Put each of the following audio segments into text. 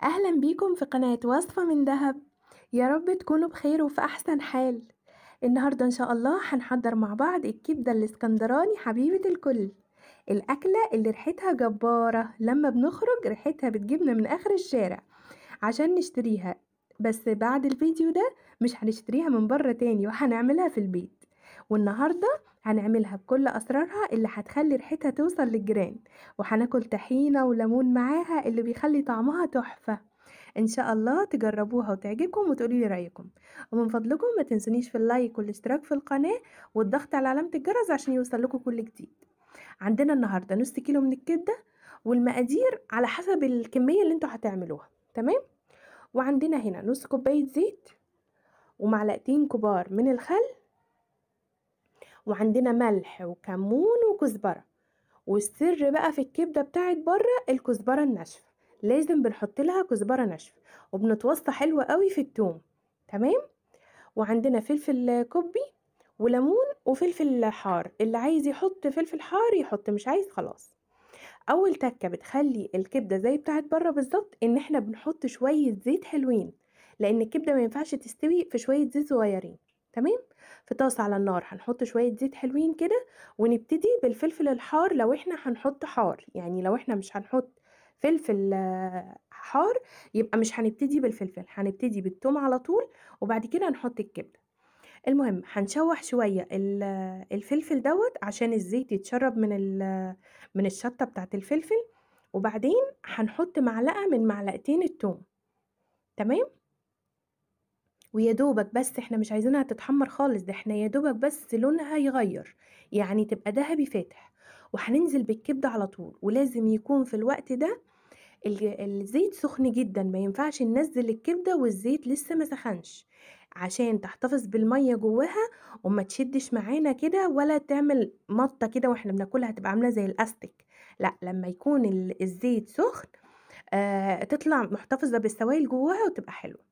أهلا بيكم في قناة وصفة من دهب. يا رب تكونوا بخير وفي أحسن حال. النهاردة إن شاء الله هنحضر مع بعض الكبدة الإسكندراني حبيبة الكل، الأكلة اللي ريحتها جبارة، لما بنخرج ريحتها بتجيبنا من آخر الشارع عشان نشتريها. بس بعد الفيديو ده مش هنشتريها من بره تاني وهنعملها في البيت. والنهاردة هنعملها بكل أسرارها اللي هتخلي ريحتها توصل للجيران، وهناكل طحينة وليمون معاها اللي بيخلي طعمها تحفة. ان شاء الله تجربوها وتعجبكم وتقولوا لي رايكم. ومن فضلكم ما تنسونيش في اللايك والاشتراك في القناه والضغط على علامه الجرس عشان يوصل لكم كل جديد. عندنا النهارده نص كيلو من الكبده، والمقادير على حسب الكميه اللي انتوا هتعملوها. تمام. وعندنا هنا نص كوبايه زيت، ومعلقتين كبار من الخل، وعندنا ملح وكمون وكزبره. والسر بقى في الكبده بتاعت بره الكزبره الناشفه، لازم بنحط لها كزبره ناشفه، وبنتوصى حلوه قوي في التوم. تمام. وعندنا فلفل كوبي وليمون وفلفل حار، اللي عايز يحط فلفل حار يحط، مش عايز خلاص. اول تكه بتخلي الكبده زي بتاعت بره بالظبط ان احنا بنحط شويه زيت حلوين، لان الكبده ما ينفعش تستوي في شويه زيت صغيرين. تمام. في طاسه على النار هنحط شويه زيت حلوين كده، ونبتدي بالفلفل الحار. لو احنا هنحط حار، يعني لو احنا مش هنحط فلفل حار، يبقى مش هنبتدي بالفلفل، هنبتدي بالثوم على طول، وبعد كده هنحط الكبده. المهم هنشوح شويه الفلفل دوت عشان الزيت يتشرب من الشطه بتاعه الفلفل. وبعدين هنحط معلقه من معلقتين الثوم. تمام. ويا دوبك بس، احنا مش عايزينها تتحمر خالص، ده احنا يا دوبك بس لونها يغير، يعني تبقى ذهبي فاتح. وهننزل بالكبده على طول، ولازم يكون في الوقت ده الزيت سخن جدا، ما ينفعش ننزل الكبده والزيت لسه ما سخنش، عشان تحتفظ بالميه جواها وما تشدش معانا كده ولا تعمل مطه كده واحنا بناكلها تبقى عامله زي الاستيك. لا، لما يكون الزيت سخن تطلع محتفظه بالسوائل جواها وتبقى حلوه.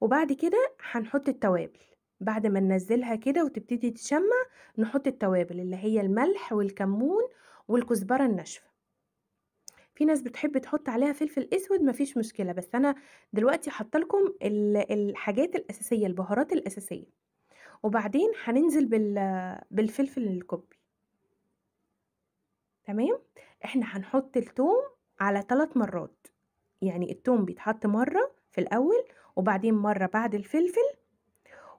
وبعد كده هنحط التوابل. بعد ما ننزلها كده وتبتدي تشمع، نحط التوابل اللي هي الملح والكمون والكزبره الناشفه. في ناس بتحب تحط عليها فلفل اسود، مفيش مشكله، بس انا دلوقتي حاطه لكم الحاجات الاساسيه، البهارات الاساسيه. وبعدين هننزل بالفلفل الكوبي. تمام. احنا هنحط الثوم على 3 مرات، يعني الثوم بيتحط مره في الاول، وبعدين مره بعد الفلفل،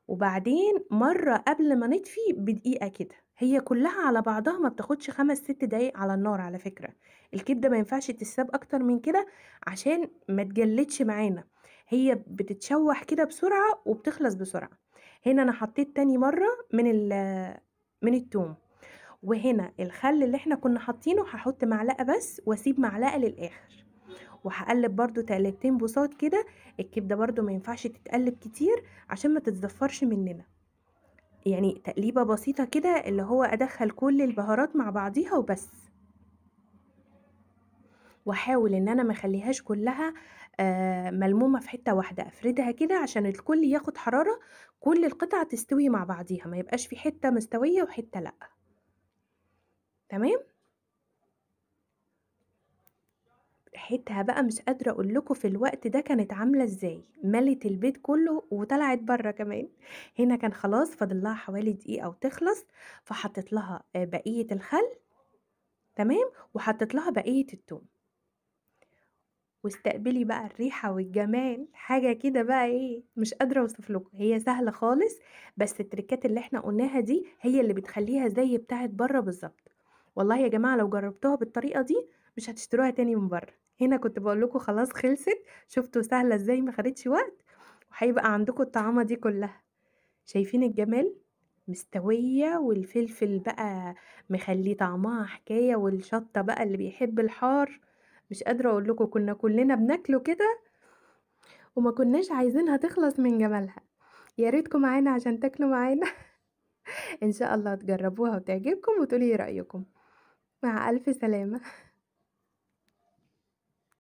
وبعدين مرة قبل ما نطفي بدقيقة كده. هي كلها على بعضها ما بتاخدش 5 6 دقايق على النار على فكرة. الكبدة ما ينفعش تتساب اكتر من كده عشان ما تجلدش معانا، هي بتتشوح كده بسرعة وبتخلص بسرعة. هنا انا حطيت تاني مرة من التوم. وهنا الخل اللي احنا كنا حاطينه هحط معلقة بس واسيب معلقة للآخر، وهقلب برضو تقلبتين بساط كده. الكبدة برضو ما ينفعش تتقلب كتير عشان ما تتزفرش مننا، يعني تقليبة بسيطة كده اللي هو ادخل كل البهارات مع بعضيها وبس. واحاول ان انا ما اخليهاش كلها ملمومة في حتة واحدة، افردها كده عشان الكل ياخد حرارة، كل القطع تستوي مع بعضيها، ما يبقاش في حتة مستوية وحتة لا. تمام. ريحتها بقى مش قادرة اقول لكم في الوقت ده كانت عاملة ازاي، ملت البيت كله وطلعت بره كمان. هنا كان خلاص فاضل لها حوالي دقيقة وتخلص، فحطيت لها بقية الخل. تمام. وحطيت لها بقية التوم. واستقبلي بقى الريحة والجمال، حاجة كده بقى ايه، مش قادرة اوصف لكم، هي سهلة خالص، بس التركات اللي احنا قلناها دي هي اللي بتخليها زي بتاعت بره بالظبط. والله يا جماعة لو جربتوها بالطريقة دي مش هتشتروها تاني من بره. هنا كنت بقول لكم خلاص خلصت، شفتوا سهلة ازاي، ما خدتش وقت، وهيبقى عندكم الطعامة دي كلها. شايفين الجمال، مستوية، والفلفل بقى مخليه طعمها حكاية، والشطة بقى اللي بيحب الحار مش قادرة اقول لكم كنا كلنا بناكله كده وما كناش عايزينها تخلص من جمالها. يا ريتكم معانا عشان تاكلوا معانا. ان شاء الله تجربوها وتعجبكم وتقولي رأيكم. مع الف سلامة.